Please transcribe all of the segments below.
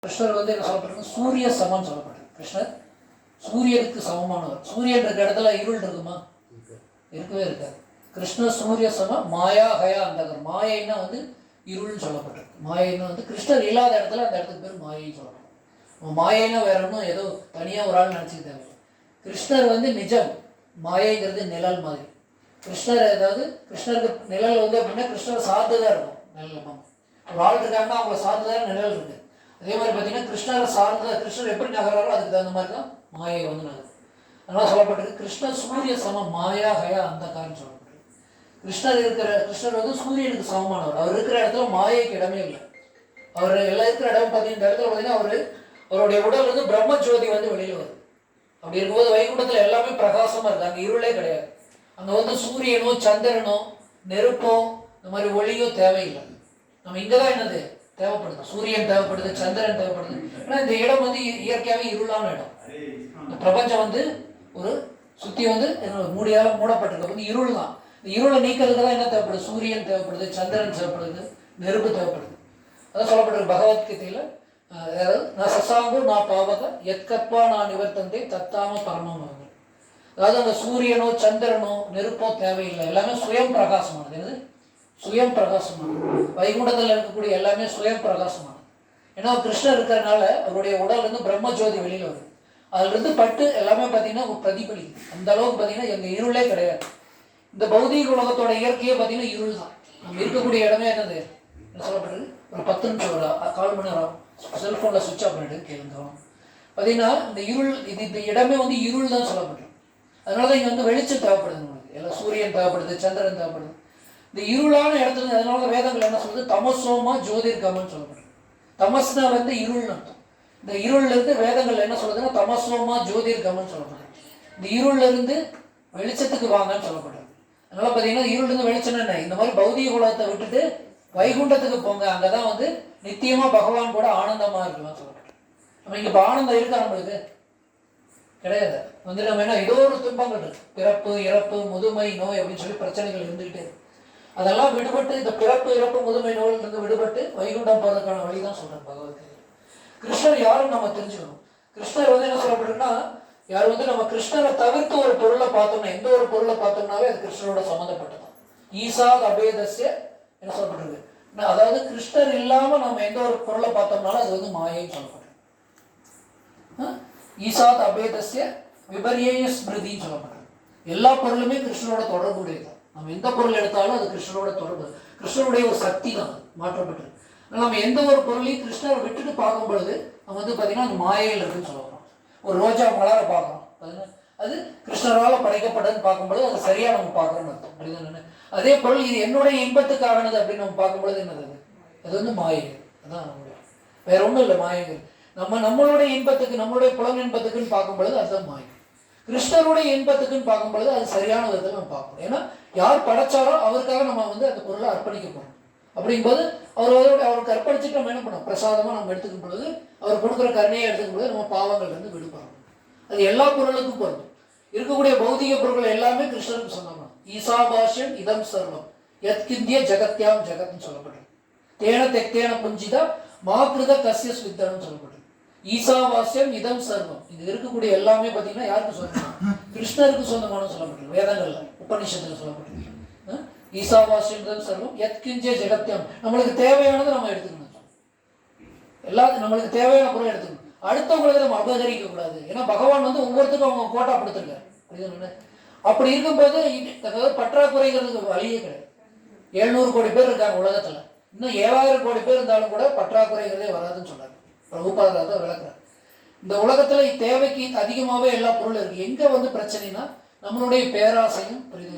கிருஷ்ணர் வந்து என்ன சொல்லப்படுறது? சூரிய சமம் சொல்லப்படுறது. கிருஷ்ணர் சூரியனுக்கு சமமானவர். சூரியன் இருக்க இடத்துல இருள் இருக்குமா? இருக்கவே இருக்காது. கிருஷ்ணர் சூரிய சமம் மாயா ஹயா அந்தகர். மாயைன்னா வந்து இருள்னு சொல்லப்பட்டிருக்கு. மாயைன்னா வந்து கிருஷ்ணர் இல்லாத இடத்துல அந்த இடத்துக்கு பேர் மாயைன்னு சொல்லப்படும். மாயைன்னா வேற ஒன்றும் ஏதோ தனியாக ஒரு ஆள் நினச்சிக்க தேவையில்லை. கிருஷ்ணர் வந்து நிஜம், மாயைங்கிறது நிழல் மாதிரி. கிருஷ்ணர் ஏதாவது கிருஷ்ணருக்கு நிழல் வந்து அப்படின்னா கிருஷ்ணர் சார்ந்துதான் இருக்கும். நிழல் ஒரு ஆள் இருக்காங்கன்னா அவங்க சார்ந்துதான் நிழல் இருக்கு. அதே மாதிரி பார்த்தீங்கன்னா கிருஷ்ணரை சார்ந்த கிருஷ்ணர் எப்படி நகராரோ அதுக்கு தகுந்த மாதிரி தான் மாயை வந்து நகரும். அதனால் சொல்லப்பட்டிருக்கு கிருஷ்ணர் சூரிய சமம் மாயா ஹயா அந்த காரணம் சொல்லப்பட்டிருக்கு. கிருஷ்ணர் வந்து சூரியனுக்கு சமமானவர். அவர் இருக்கிற இடத்துல மாயைக்கு இடமே இல்லை. அவர் எல்லாம் இருக்கிற இடம் பார்த்தீங்கன்னா இந்த இடத்துல பார்த்தீங்கன்னா அவருடைய உடல் வந்து பிரம்ம ஜோதி வந்து வெளியில் வருது. அப்படி இருக்கும்போது வைகுண்டத்தில் எல்லாமே பிரகாசமாக இருக்குது. அங்கே இருளே கிடையாது. அங்கே வந்து சூரியனோ சந்திரனோ நெருப்போ இந்த மாதிரி ஒளியோ தேவையில்லை. நம்ம இங்கே தான் என்னது தேவைப்படுது? சூரியன் தேவைப்படுது, சந்திரன் தேவைப்படுது. ஏன்னா இந்த இடம் வந்து இயற்கையாகவே இருளான இடம். இந்த பிரபஞ்சம் வந்து ஒரு சுற்றி வந்து மூடியால் மூடப்பட்டிருக்க வந்து இருள் தான். இந்த இருளை நீக்கிறதுக்கு தான் என்ன தேவைப்படுது? சூரியன் தேவைப்படுது, சந்திரன் தேவைப்படுது, நெருப்பு தேவைப்படுது. அதான் சொல்லப்பட்டிருக்கு பகவத்கீதையில். அதாவது நான் சசாங்கோ நான் பாவக எத்கத்வா நான் நிவர்த்தந்தை தத்தாம பரமம். அதாவது அந்த சூரியனோ சந்திரனோ நெருப்போ தேவையில்லை. எல்லாமே சுயம் பிரகாசமானது. என்னது? சுயம் பிரகாசமானது. வைகுண்டத்தில் இருக்கக்கூடிய எல்லாமே சுயம் பிரகாசமானது. ஏன்னா கிருஷ்ணர் இருக்கிறதுனால அவருடைய உடல் வந்து பிரம்ம ஜோதி வெளியில் வருது. அதுலேருந்து பட்டு எல்லாமே பார்த்தீங்கன்னா பிரதிபலிக்குது. அந்த அளவுக்கு பார்த்தீங்கன்னா எங்கள் இருளே கிடையாது. இந்த பௌதிக உலகத்தோட இயற்கையே பார்த்தீங்கன்னா இருள் தான். நம்ம இருக்கக்கூடிய இடமே என்னது என்ன சொல்லப்படுறது? ஒரு 10 நிமிஷம் 1/4 மணி நேரம் செல்ஃபோனில் சுவிட்ச் ஆஃப் பண்ணிட்டு கேளுங்க. பார்த்தீங்கன்னா இந்த இருள் இந்த இடமே வந்து இருள் தான் சொல்லப்படுறது. அதனால தான் இங்கே வந்து வெளிச்சம் தேவைப்படுது. நம்மளுக்கு எல்லாம் சூரியன் தேவைப்படுது, சந்திரன் தேவைப்படுது. இந்த இருளான இடத்துல அதனால வேதங்கள் என்ன சொல்றது? தமசோமா ஜோதிர்கமன்னு சொல்லப்படுது. தமஸ்னா வந்து இருள்னு அர்த்தம். இந்த இருள்ல இருந்து வேதங்கள் என்ன சொல்றதுன்னா தமசோமா ஜோதிர்கமன்னு சொல்லப்படுது. இந்த இருள்ல இருந்து வெளிச்சத்துக்கு வாங்கன்னு சொல்லப்படுது. அதனால பார்த்தீங்கன்னா இருள்ல இருந்து வெளிச்சம் என்ன? இந்த மாதிரி பௌதிக உலகத்தை விட்டுட்டு வைகுண்டத்துக்கு போங்க. அங்கதான் வந்து நித்தியமா பகவான் கூட ஆனந்தமா இருக்கலாம் சொல்லப்படுது. நம்ம இங்க இப்போ ஆனந்தம் இருக்கா? நம்மளுக்கு கிடையாது. வந்து நம்ம என்ன ஏதோ ஒரு துன்பங்கள் இருக்கு. பிறப்பு இறப்பு முதுமை நோய் அப்படின்னு சொல்லி பிரச்சனைகள் இருந்துகிட்டே இருக்கு. அதெல்லாம் விடுபட்டு இந்த பிறப்பு இறப்பு முதுமை நோயிலிருந்து விடுபட்டு வைகுண்டம் போறதுக்கான வழிதான் சொல்றேன் பகவத்கீதை. கிருஷ்ணர் யாரும் நம்ம தெரிஞ்சுக்கணும். கிருஷ்ணர் வந்து என்ன சொல்லப்படுதுன்னா யார் வந்து நம்ம கிருஷ்ணரை தவிர்த்து ஒரு பொருளை பார்த்தோம்னா எந்த ஒரு பொருளை பார்த்தோம்னாவே அது கிருஷ்ணரோட சம்மந்தப்பட்டதான். ஈசாத் அபேதஸ்ய என்ன சொல்லப்படுறது? அதாவது கிருஷ்ணர் இல்லாம நம்ம எந்த ஒரு பொருளை பார்த்தோம்னாலும் அது வந்து மாயைன்னு சொல்லப்படுது. ஈசாத் அபேதஸ்ய விபர்யேய ஸ்மிருதின்னு சொல்லப்படுறது. எல்லா பொருளுமே கிருஷ்ணனோட தொடர்புடையது. நம்ம எந்த பொருள் எடுத்தாலும் அது கிருஷ்ணனோட தொடர்பு, கிருஷ்ணனுடைய ஒரு சக்தி தான் மாற்றப்பட்டது. நம்ம எந்த ஒரு பொருளையும் கிருஷ்ணரை விட்டுட்டு பார்க்கும் பொழுது நம்ம வந்து பார்த்தீங்கன்னா அது மாயையில் இருக்குன்னு சொல்லுவோம். ஒரு ரோஜா மலரை பார்க்குறோம், அது கிருஷ்ணரால் படைக்கப்பட்டதுன்னு பார்க்கும்பொழுது அது சரியாக நம்ம பார்க்குறோம்னு அர்த்தம். அப்படிதான். அதே பொருள் இது என்னுடைய இன்பத்துக்கானது அப்படின்னு நம்ம பார்க்கும்பொழுது என்னது? அது வந்து மாயை. அதான் நம்மளுடைய வேற ஒன்றும் இல்லை மாயைகள். நம்மளுடைய இன்பத்துக்கு நம்மளுடைய புலன் இன்பத்துக்குன்னு பார்க்கும்பொழுது அதுதான் மாயை. கிருஷ்ணருடைய இன்பத்துக்குன்னு பார்க்கும்பொழுது அது சரியான விதத்தில் நம்ம பார்க்கணும். ஏன்னா யார் படைச்சாரோ அவருக்காக நம்ம வந்து அந்த பொருளை அர்ப்பணிக்க போகிறோம். அப்படிங்கும்போது அவருக்கு அர்ப்பணிச்சுட்டு நம்ம என்ன பண்ணோம்? பிரசாதமாக நம்ம எடுத்துக்கும் பொழுது அவர் கொடுக்குற கருணையை எடுத்துக்கும் பொழுது நம்ம பாவங்கள் வந்து விடுபடணும். அது எல்லா பொருளுக்கும் பொருந்தும். இருக்கக்கூடிய பௌதிக பொருட்கள் எல்லாமே கிருஷ்ணருக்கு சொந்தமான. ஈசாபாஷ்யம் இதம் சர்வம் யத்கிந்திய ஜகத்யாம் ஜெகத்னு சொல்லப்படுது. தேன தெக்தேன புஞ்சிதா மாகிருத கசிய ஸ்வித்தன்னு சொல்லப்படுது. ஈசாவாஸ்யம் இதம் சர்வம் இது இருக்கக்கூடிய எல்லாமே பார்த்தீங்கன்னா யாருக்கு சொந்தம்? கிருஷ்ணருக்கு சொந்தமான சொல்லப்பட்டிருக்கு. வேதங்கள்ல உபநிஷத்துல சொல்லப்பட்டிருக்கு. ஈசாவாஸ்யம் இதம் சர்வம் யத்கிந்திய ஜெகத்யாம். நம்மளுக்கு தேவையானதை நம்ம எடுத்துக்கணும். எல்லாத்தையும் நம்மளுக்கு தேவையான பொருள் எடுத்துக்கணும். அடுத்தவங்களுக்கு நம்ம அபகரிக்க கூடாது. ஏன்னா பகவான் வந்து ஒவ்வொருத்துக்கும் அவங்க கோட்டா கொடுத்துருக்காரு. அப்படி இருக்கும்போது அதாவது பற்றாக்குறைங்கிறதுக்கு வழியே கிடையாது. 700 கோடி பேர் இருக்காங்க உலகத்துல. இன்னும் 7000 கோடி பேர் இருந்தாலும் கூட பற்றாக்குறைங்கிறதே வராதுன்னு சொன்னாங்க. பிரபுபாதர் தான் விளக்குறாரு. இந்த உலகத்துல தேவைக்கு அதிகமாகவே எல்லா பொருளும் இருக்கு. எங்க வந்து பிரச்சனைனா நம்மளுடைய பேராசையும் புரியுது.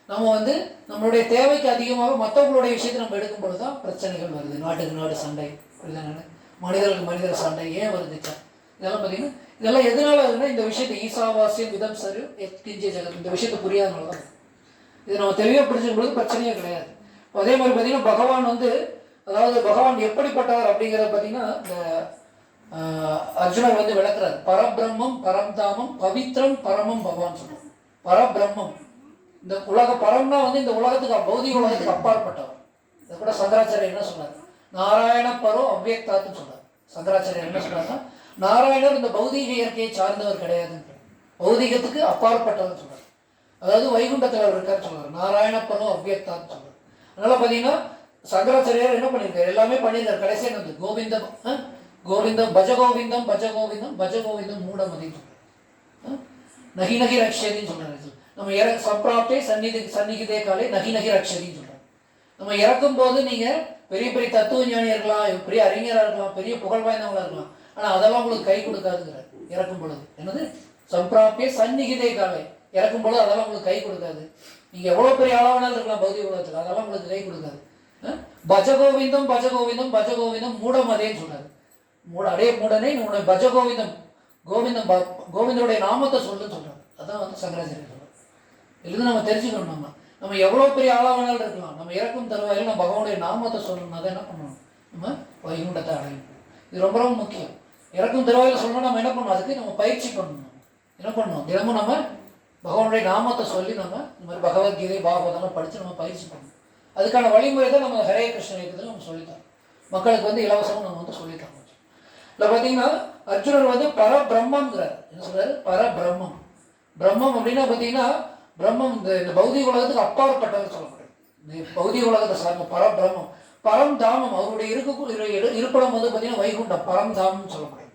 நம்ம வந்து நம்மளுடைய தேவைக்கு அதிகமாக மற்றவங்களுடைய விஷயத்தை நம்ம எடுக்கும் பொழுதுதான் பிரச்சனைகள் வருது. நாட்டுக்கு நாடு சண்டை புரியுது. மனிதர்களுக்கு மனிதர் சண்டை ஏன் வருதுச்சா? இதெல்லாம் பார்த்தீங்கன்னா இதெல்லாம் எதனால வருதுன்னா இந்த விஷயத்தை ஈசாவாசியம் விதம் சரி எத்கிஞ்ச ஜெகத் இந்த விஷயத்தை புரியாதனால தான். இது நம்ம தெளிவாக புரிஞ்சுக்கும் பொழுது பிரச்சனையே கிடையாது. அதே மாதிரி பார்த்தீங்கன்னா பகவான் வந்து அதாவது பகவான் எப்படிப்பட்டவர் அப்படிங்கிறத பார்த்தீங்கன்னா இந்த அர்ஜுனர் வந்து விளக்குறாரு. பரபிரம்மம் பரம்தாமம் பவித்ரம் பரமம் பகவான் சொல்றார். பரபிரம்மம் இந்த உலக பரம்னா வந்து இந்த உலகத்துக்கு பௌதிக உலகத்துக்கு அப்பாற்பட்டவர். இதை கூட சங்கராச்சாரியர் என்ன சொன்னார்? நாராயண பரோ அவ்வியக்தாத்துன்னு சொல்றார். சங்கராச்சாரியர் என்ன சொல்றாருன்னா, நாராயணர் இந்த பௌதீக இயற்கையை சார்ந்தவர் கிடையாதுன்னு, பௌதீகத்துக்கு அப்பாற்பட்டவர் சொல்றாரு. அதாவது வைகுண்டத்தில் அவர் இருக்காரு சொல்றாரு, நாராயணப்பனோ அவ்வியக்தான்னு சொல்றாரு. அதனால பார்த்தீங்கன்னா சங்கராச்சாரியார் என்ன பண்ணியிருக்காரு, எல்லாமே பண்ணியிருக்காரு. கடைசி என்ன, கோவிந்தம் கோவிந்தம் பஜகோவிந்தம் பஜகோவிந்தம் பஜகோவிந்தம் மூடமதின்னு சொல்றாரு. நகி நகி ரக்ஷதின்னு சொல்றாரு. நம்ம சம்பிராப்டே சந்நிகிதே காலே நகி நகி ரக்ஷதின்னு சொல்றாரு. நம்ம இறக்கும் போது நீங்க பெரிய பெரிய தத்துவ ஞானியா இருக்கலாம், பெரிய அறிஞராக இருக்கலாம், பெரிய புகழ் வாய்ந்தவங்களா இருக்கலாம், ஆனா அதெல்லாம் உங்களுக்கு கை கொடுக்காதுங்கிறார். இறக்கும் பொழுது என்னது, சம்பிராப்டே சந்நிகிதே காலே, இறக்கும் பொழுது அதெல்லாம் உங்களுக்கு கை கொடுக்காது. நீங்க எவ்வளவு பெரிய ஆளாவனாலும் இருக்கலாம் பௌதிக உலகத்தில், அதெல்லாம் உங்களுக்கு கை கொடுக்காது. பஜகோவிந்தம் பஜகோவிந்தம் பஜகோவிந்தம் மூடமதேன்னு சொல்றாரு. அடே மூடனே உன்னுடைய பஜகோவிந்தம், கோவிந்தம் கோவிந்தனுடைய நாமத்தை சொல்லுன்னு சொல்றாரு. அதான் வந்து சங்கராச்சாரியர் சொல்றாரு. இதுல நம்ம தெரிஞ்சுக்கணும், நம்ம எவ்வளவு பெரிய ஆளாவனாலும் இருக்கலாம், நம்ம இறக்கும் தருவாயில் நம்ம பகவானுடைய நாமத்தை சொல்லணும். அதை என்ன பண்ணணும், நம்ம வைகுண்டத்தை அடையணும். இது ரொம்ப ரொம்ப முக்கியம். இறக்கும் தருவாயில் சொல்லணும். நம்ம என்ன பண்ணணும், அதுக்கு நம்ம பயிற்சி பண்ணணும். என்ன பண்ணணும், தினமும் நம்ம பகவானுடைய நாமத்தை சொல்லி நம்ம இந்த மாதிரி பகவத்கீதை பாகவதெல்லாம் படித்து நம்ம பயிற்சி பண்ணணும். அதுக்கான வழிமுறை தான் நம்ம ஹரே கிருஷ்ண இயக்கத்தில் நம்ம சொல்லித்தரோம். மக்களுக்கு வந்து இலவசமாக நம்ம வந்து சொல்லித்தரோம். இல்லை பார்த்தீங்கன்னா அர்ஜுனர் வந்து பரபிரம்மங்கிறார். என்ன சொல்றாரு, பரபிரம்மம். பிரம்மம் அப்படின்னா பார்த்தீங்கன்னா பிரம்மம் இந்த பௌதிக உலகத்துக்கு அப்பாற்பட்டவர் சொல்லப்படுது. இந்த பௌதிக உலகத்தை சார்ந்த பரபிரம்மம், பரம் தாமம். அவருடைய இருப்பிடம் வந்து பார்த்தீங்கன்னா வைகுண்டம், பரம் தாமம்னு சொல்லப்படுது.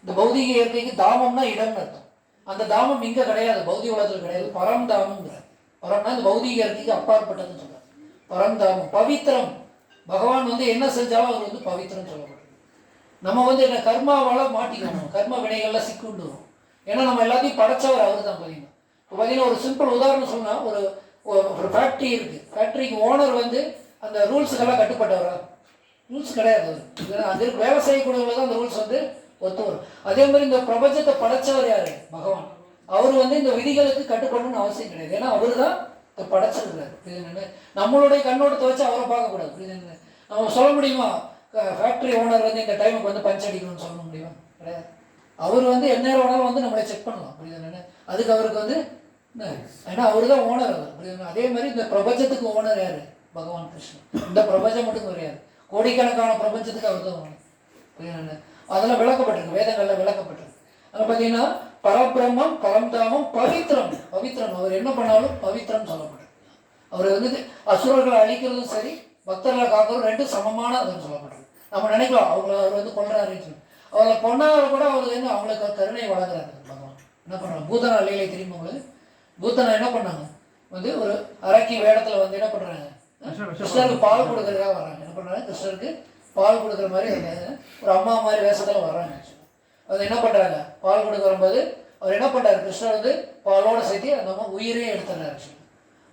இந்த பௌதிக இயற்கைக்கு தாமம்னா இடம்னு அர்த்தம். அந்த தாமம் இங்கே கிடையாது, பௌதிக உலகத்தில் கிடையாது. பரம் தாமம்ங்கிறார். பரம்னா இந்த பௌதிக இயற்கைக்கு அப்பாற்பட்டதுன்னு சொல்றாரு. பரந்தாமம் பவித்திரம். பகவான் வந்து என்ன செஞ்சாலும் அவர் வந்து பவித்திரம் சொல்லப்படுது. நம்ம வந்து என்ன கர்மாவால் மாட்டிக்கணும், கர்ம வினைகள்லாம் சிக்குண்டுவோம். ஏன்னா நம்ம எல்லாத்தையும் படைச்சவர் அவர் தான். பார்த்தீங்கன்னா இப்போ பார்த்தீங்கன்னா ஒரு சிம்பிள் உதாரணம் சொன்னால், ஒரு ஃபேக்ட்ரி இருக்குது. ஃபேக்ட்ரிக்கு ஓனர் வந்து அந்த ரூல்ஸுக்கெல்லாம் கட்டுப்பட்டவரா? ரூல்ஸ் கிடையாது. அது வேலை செய்யக்கூடியவங்க தான் அந்த ரூல்ஸ் வந்து ஒத்து வரும். அதே மாதிரி இந்த பிரபஞ்சத்தை படைச்சவர் யாரு, பகவான். அவர் வந்து இந்த விதிகளுக்கு கட்டுப்படணும்னு அவசியம் கிடையாது. ஏன்னா அவரு தான் இதை படைச்சிருக்கிறார். புரியுது? நம்மளுடைய கண்ணோட்டத்தை வச்சு அவரை பார்க்கக்கூடாது. புரியுது? நம்ம சொல்ல முடியுமா ஃபேக்ட்ரி ஓனர் வந்து இந்த டைமுக்கு வந்து பஞ்ச் அடிக்கணும்னு சொல்ல முடியுமா? கிடையாது. அவர் வந்து எந்நேரம் வேணாலும் வந்து நம்மளை செக் பண்ணலாம். புரியுது? அதுக்கு அவருக்கு வந்து ஏன்னா அவரு தான் ஓனர் அவர். புரியுது? அதே மாதிரி இந்த பிரபஞ்சத்துக்கு ஓனர் யாரு, பகவான் கிருஷ்ணன். இந்த பிரபஞ்சம் மட்டும் கிடையாது, கோடிக்கணக்கான பிரபஞ்சத்துக்கு அவர் தான் ஓனர். புரியுது? அதெல்லாம் விளக்கப்பட்டிருக்கு, வேதங்கள்ல விளக்கப்பட்டிருக்கு. அதில் பார்த்தீங்கன்னா பரபிரம்மம் பரம்தாமம் பவித்திரம். பவித்திரம் அவர் என்ன பண்ணாலும் பவித்திரம் சொல்லப்படுது. அவர் வந்து அசுரர்களை அழிக்கிறதும் சரி, பக்தர்களை காக்கிறதும் ரெண்டும் சமமான அதுன்னு சொல்லப்படுது. நம்ம நினைக்கலாம் அவர் வந்து கொள்றாருன்னு. அவளை கொண்டாட கூட அவர் வந்து அவங்களுக்கு கருணை வழங்குறாரு பகவான். என்ன பண்ணுறாங்க, பூதனா லீலை தெரியுமா உங்களுக்கு? பூத்தனா என்ன பண்ணாங்க, வந்து ஒரு அரக்கி வேடத்தில் வந்து என்ன பண்ணுறாங்க, கிருஷ்ணருக்கு பால் கொடுக்கறதுக்காக வர்றாங்க. என்ன பண்ணுறாங்க, கிருஷ்ணருக்கு பால் கொடுக்குற மாதிரி ஒரு அம்மா மாதிரி வேஷத்தில் வர்றாங்க. அது என்ன பண்ணுறாங்க, பால் கொடுக்க வரும்போது அவர் என்ன பண்ணுறாரு, கிருஷ்ணர் வந்து பாலோடு சேர்த்து அந்த அம்மா உயிரையும் எடுத்துடுறாரு.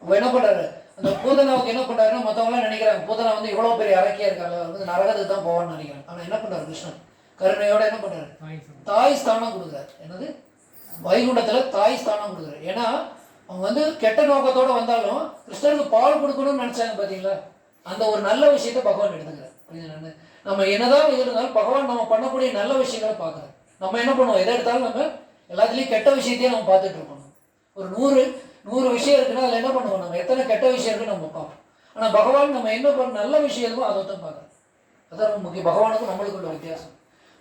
அப்போ என்ன பண்ணுறாரு, அந்த பூதனாவுக்கு என்ன பண்ணுறாருன்னா, மற்றவங்களாம் நினைக்கிறாங்க பூதனா வந்து இவ்வளோ பெரிய அரக்கியாக இருக்காங்க, அவர் வந்து நரகத்துக்கு தான் போவான்னு நினைக்கிறாங்க. ஆனால் என்ன பண்ணுறாரு, கிருஷ்ணன் கருணையோட என்ன பண்ணுறாரு, தாய் ஸ்தானம் கொடுக்குறாரு. என்னது, வைகுண்டத்தில் தாய் ஸ்தானம் கொடுக்குறாரு. ஏன்னா அவங்க வந்து கெட்ட நோக்கத்தோடு வந்தாலும் கிருஷ்ணருக்கு பால் கொடுக்கணும்னு நினச்சாங்க. பார்த்தீங்களா, அந்த ஒரு நல்ல விஷயத்தை பகவான் எடுத்துக்கிறார். நம்ம என்னதான் இருந்தாலும் பகவான் நம்ம பண்ணக்கூடிய நல்ல விஷயங்களை பார்க்குறாரு. நம்ம என்ன பண்ணுவோம், எதை எடுத்தாலும் நம்ம எல்லாத்துலேயும் கெட்ட விஷயத்தையும் நம்ம பார்த்துட்டு இருக்கோம். ஒரு 100 விஷயம் இருக்குன்னா அதில் என்ன பண்ணுவோம், நம்ம எத்தனை கெட்ட விஷயம் இருக்குன்னு நம்ம பார்ப்போம். ஆனால் பகவான் நம்ம என்ன பண்ண நல்ல விஷயம் இருக்கோ அதை தான் பார்க்குறோம். அதான் ரொம்ப முக்கியம். பகவானுக்கும் நம்மளுக்கு உள்ள வித்தியாசம்.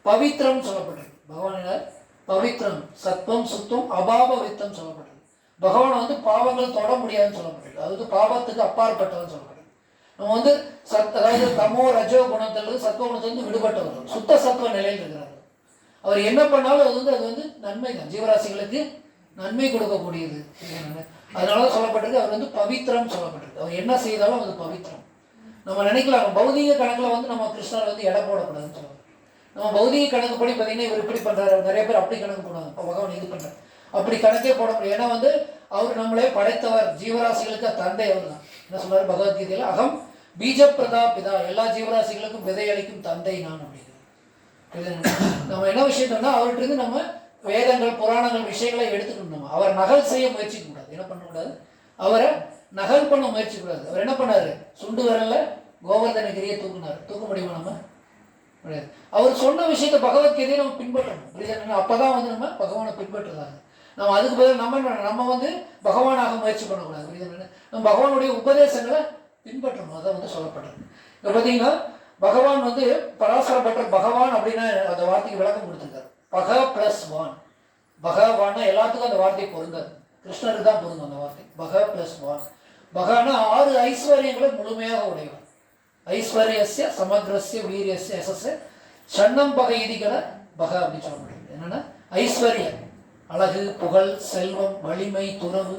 பவித்திரம் சொல்லப்பட்டிருக்கு. பகவான் பவித்திரம், சத்வம் சுத்தம் அபாப வித்தம் சொல்லப்பட்டிருக்கு. பகவானை வந்து பாவங்கள் தொட முடியாதுன்னு சொல்லப்பட்டிருக்கு. அதாவது பாவத்துக்கு அப்பாற்பட்டவன்னு சொல்லப்பட்டிருக்கு. நம்ம வந்து அதாவது தமோ ரஜோ குணத்திலிருந்து சத்துவ குணத்திலிருந்து விடுபட்டவர், சுத்த சத்துவ நிலையில் இருக்கிறார். அவர் என்ன பண்ணாலும் அது வந்து நன்மை தான், ஜீவராசிகளுக்கு நன்மை கொடுக்கக்கூடியது. அதனால சொல்லப்பட்டிருக்கு அவர் வந்து பவித்திரம் சொல்லப்பட்டிருக்கு. அவர் என்ன செய்தாலும் அது பவித்திரம். நம்ம நினைக்கலாம் பௌதிக கணக்கில் வந்து நம்ம கிருஷ்ணரை வந்து எடை போடக்கூடாதுன்னு சொல்லுவாங்க. நம்ம பௌதிக கணக்குப்படி பார்த்தீங்கன்னா இவர் இப்படி பண்ணுறாரு, நிறைய பேர் அப்படி கணக்கு போடுவாங்க. இப்போ பகவான் இது பண்ணுறாரு, அப்படி கணக்கே போட முடியும். ஏன்னா வந்து அவர் நம்மளே படைத்தவர், ஜீவராசிகளுக்கு தந்தை அவர் தான். என்ன சொல்றாரு பகவத்கீதையில், அகம் பீஜப்பிரதா பிதா, எல்லா ஜீவராசிகளுக்கும் விதையளிக்கும் தந்தை நான் அப்படிங்கிறது. நம்ம என்ன விஷயத்தோம்னா அவர்கிட்ட இருந்து நம்ம வேதங்கள் புராணங்கள் விஷயங்களை எடுத்துக்கணும். அவர் நகல் செய்ய முயற்சிக்க கூடாது. என்ன பண்ணக்கூடாது, அவரை நகல் பண்ண முயற்சி கூடாது. அவர் என்ன பண்ணாரு, சுண்டு வரல கோவர்தனகிரியை தூக்குனார். தூக்க முடியுமா நம்ம? கிடையாது. அவர் சொன்ன விஷயத்தை பகவத்கீதையை நம்ம பின்பற்றணும். புரியுது? அப்பதான் வந்து நம்ம பகவானை பின்பற்றுறாங்க. நம்ம அதுக்கு பதில் நம்ம வந்து பகவானாக முயற்சி பண்ணக்கூடாது. புரியுது? நம்ம பகவானுடைய உபதேசங்களை பின்பற்றணும். அதான் வந்து சொல்லப்படுறது. இப்போ பார்த்தீங்கன்னா பகவான் வந்து பராசர பட்டர் பகவான் அப்படின்னு அந்த வார்த்தைக்கு விளக்கம் கொடுத்துருக்காரு. பக பிளஸ் வான். பகவான்னா எல்லாத்துக்கும் அந்த வார்த்தை பொருந்தாது, கிருஷ்ணருக்கு தான் பொருந்தும் அந்த வார்த்தை. பக பிளஸ் வான். பகானா 6 ஐஸ்வர்யங்களை முழுமையாக உடையவர். ஐஸ்வர்யஸ்ய சமக்ரஸ்ய வீரியஸ்ய யசஸ்ய சன்னம் பகைதிகள பக அப்படின்னு சொல்லப்படுறது. என்னன்னா ஐஸ்வர்யம், அழகு, புகழ், செல்வம், வலிமை, துறவு,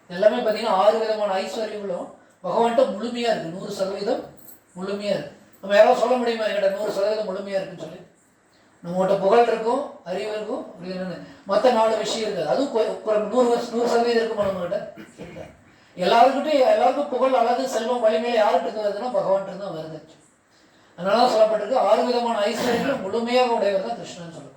எல்லாமே பார்த்தீங்கன்னா 6 விதமான ஐஸ்வர்யங்களும் பகவான்கிட்ட முழுமையாக இருக்குது. 100% முழுமையாக இருக்குது. நம்ம யாராவது சொல்ல முடியுமா என்கிட்ட 100% முழுமையாக இருக்குன்னு சொல்லி? நம்மகிட்ட புகழ் இருக்கும், அறிவு இருக்கும், அப்படின்னு மற்ற 4 விஷயம் இருக்குது. அதுவும் 100% இருக்குமா நம்மகிட்ட? எல்லாருக்கும் புகழ், அழகு, செல்வம், வலிமையில யாருக்கு இருந்து வருதுன்னா பகவான் தான் வருது. அதனால தான் சொல்லப்பட்டிருக்கு 6 விதமான ஐஸ்வர்யங்களும் முழுமையாக உடையவர் தான் கிருஷ்ணன் சொல்லுவாங்க.